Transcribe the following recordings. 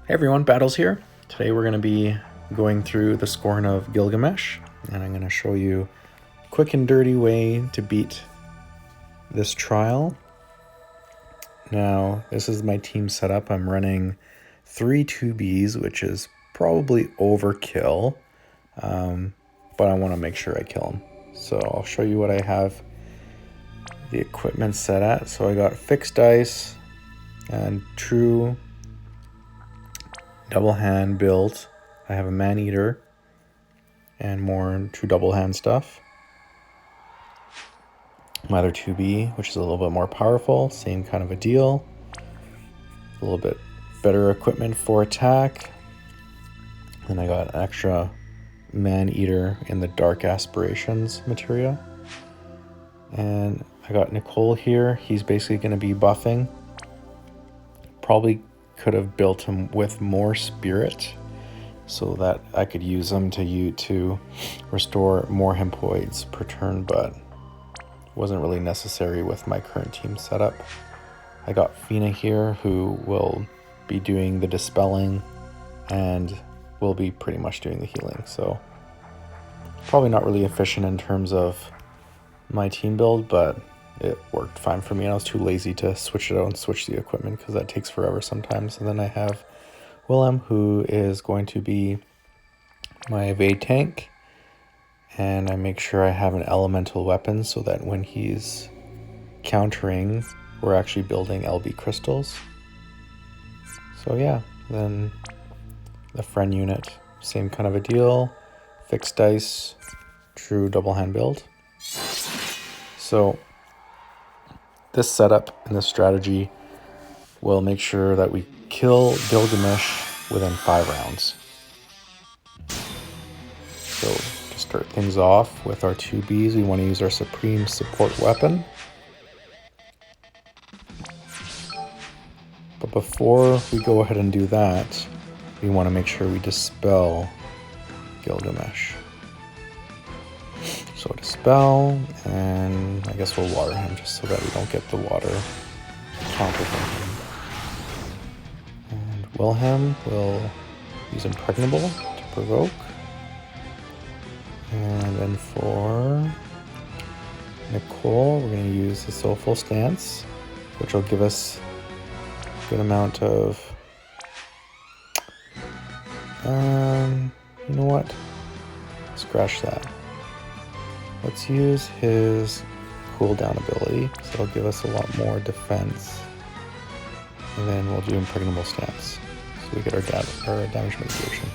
Hey everyone, Battles here. Today we're going to be going through the Scorn of Gilgamesh, and I'm going to show you a quick and dirty way to beat this trial. Now, this is my team setup. I'm running 3 2Bs, which is probably overkill, but I want to make sure I kill them. So I'll show you what I have the equipment set at. So I got fixed dice and true double hand build. I have a man eater and more true double hand stuff. My other 2B, which is a little bit more powerful, same kind of a deal. A little bit better equipment for attack. And I got an extra man eater in the dark aspirations materia. And I got Nicole here. He's basically going to be buffing. Probably could have built him with more spirit so that I could use him to restore more him points per turn, but wasn't really necessary with my current team setup. I got Fina here, who will be doing the dispelling and will be pretty much doing the healing, so probably not really efficient in terms of my team build, but it worked fine for me, and I was too lazy to switch it out and switch the equipment because that takes forever sometimes. And then I have Willem, who is going to be my evade tank, and I make sure I have an elemental weapon so that when he's countering, we're actually building LB crystals. So yeah, then the friend unit, same kind of a deal, fixed dice, true double hand build. So this setup and this strategy will make sure that we kill Gilgamesh within 5 rounds. So to start things off with our 2Bs, we want to use our supreme support weapon. But before we go ahead and do that, we want to make sure we dispel Gilgamesh. So dispel, and I guess we'll water him just so that we don't get the water counter from him. And Wilhelm will use Impregnable to provoke. And then for Nicole, we're going to use the Soulful Stance, which will give us a good amount of... you know what? Scratch that. Let's use his cooldown ability, so it'll give us a lot more defense. And then we'll do Impregnable Stance, so we get our damage mitigation.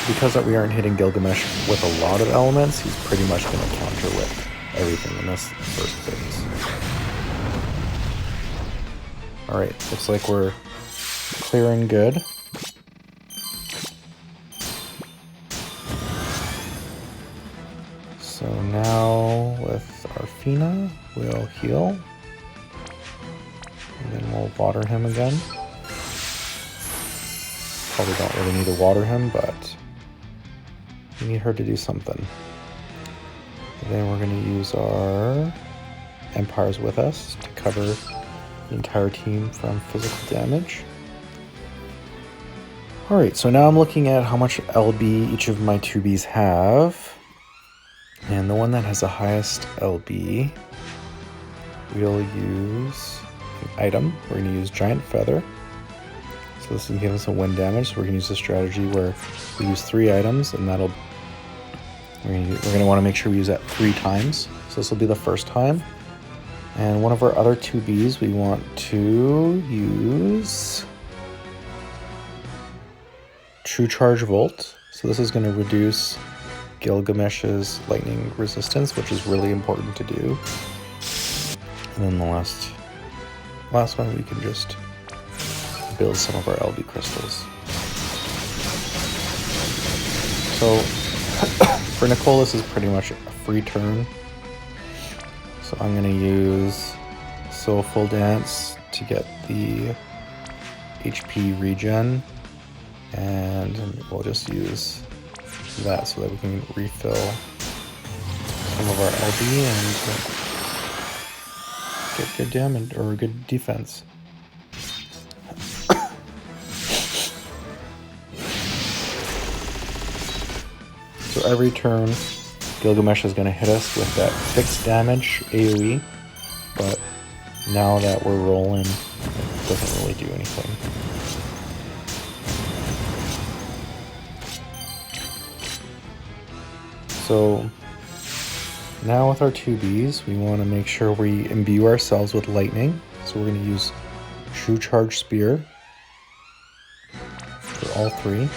Because that we aren't hitting Gilgamesh with a lot of elements, he's pretty much going to counter with everything in this first phase. Alright, looks like we're clearing good. So now with our Fina, we'll heal. And then we'll water him again. Probably don't really need to water him, but we need her to do something. And then we're going to use our Empires with us to cover the entire team from physical damage. Alright, so now I'm looking at how much LB each of my 2Bs have. And the one that has the highest LB, we'll use an item. We're going to use Giant Feather. So this will give us a wind damage. So we're going to use the strategy where we use 3 items, and that'll... We're going to want to make sure we use that 3 times. So this will be the first time. And one of our other 2Bs, we want to use True Charge Volt. So this is going to reduce Gilgamesh's lightning resistance, which is really important to do. And then the last one, we can just build some of our LB crystals. So for Nicole, this is pretty much a free turn. So I'm going to use Soulful Dance to get the HP regen, and we'll just use that so that we can refill some of our LB and get good damage or good defense. So every turn, Gilgamesh is going to hit us with that fixed damage AoE, but now that we're rolling, it doesn't really do anything. So now with our 2Bs, we want to make sure we imbue ourselves with lightning. So we're going to use True Charge Spear for all three.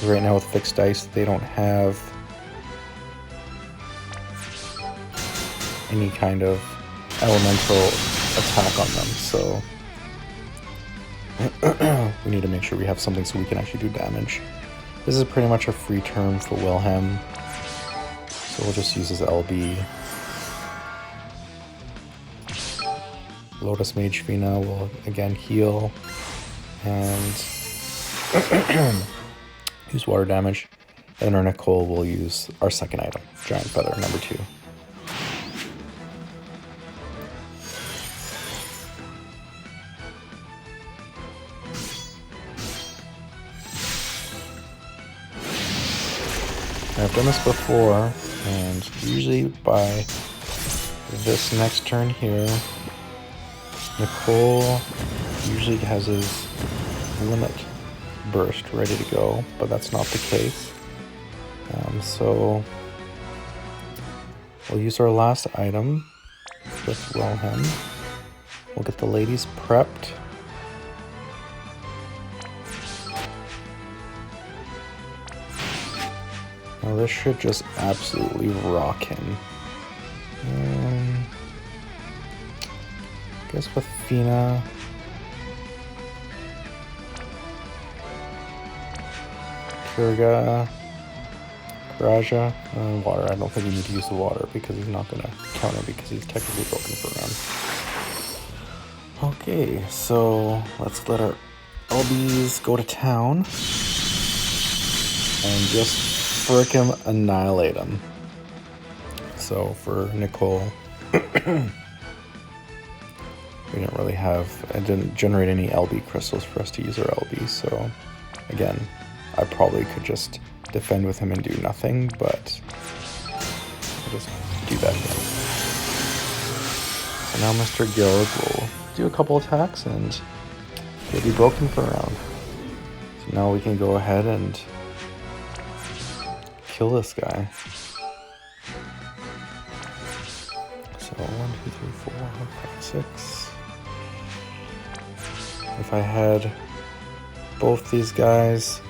Right now with fixed dice, they don't have any kind of elemental attack on them, so we need to make sure we have something so we can actually do damage. This is pretty much a free turn for Wilhelm, so we'll just use his LB. Lotus Mage Fina will again heal and use water damage, and our Nicole will use our second item, Giant Feather, number 2. I've done this before, and usually by this next turn here, Nicole usually has his limit burst ready to go, but that's not the case. So we'll use our last item with Wilhelm. We'll get the ladies prepped. Now this should just absolutely rock him. I guess with Fina, Kurga, Karaja, water. I don't think we need to use the water because he's not going to counter because he's technically broken for a round. Okay, so let's let our LBs go to town and just frickin' annihilate him. So for Nicole, we didn't really have, it didn't generate any LB crystals for us to use our LB, so again, I probably could just defend with him and do nothing, but I'll just do that again. So now Mr. Gilg will do a couple attacks and he'll be broken for a round. So now we can go ahead and kill this guy. So 1, 2, 3, 4, 5, 6. If I had both these guys,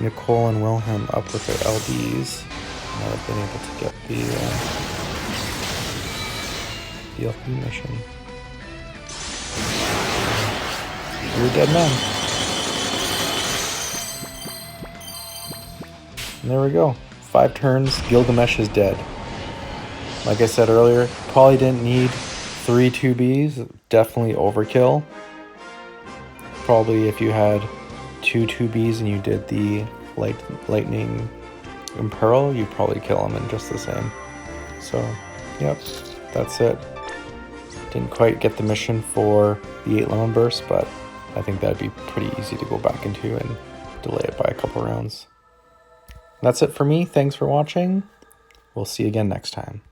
Nicole and Wilhelm, up with their LBs, I might have been able to get the LP mission. You're a dead man. And there we go. 5 turns, Gilgamesh is dead. Like I said earlier, probably didn't need 3 2Bs. Definitely overkill. Probably if you had 2 2Bs and you did the lightning imperil, you'd probably kill him in just the same. So, yep, that's it. Didn't quite get the mission for the 8 lemon burst, but I think that'd be pretty easy to go back into and delay it by a couple rounds. That's it for me. Thanks for watching. We'll see you again next time.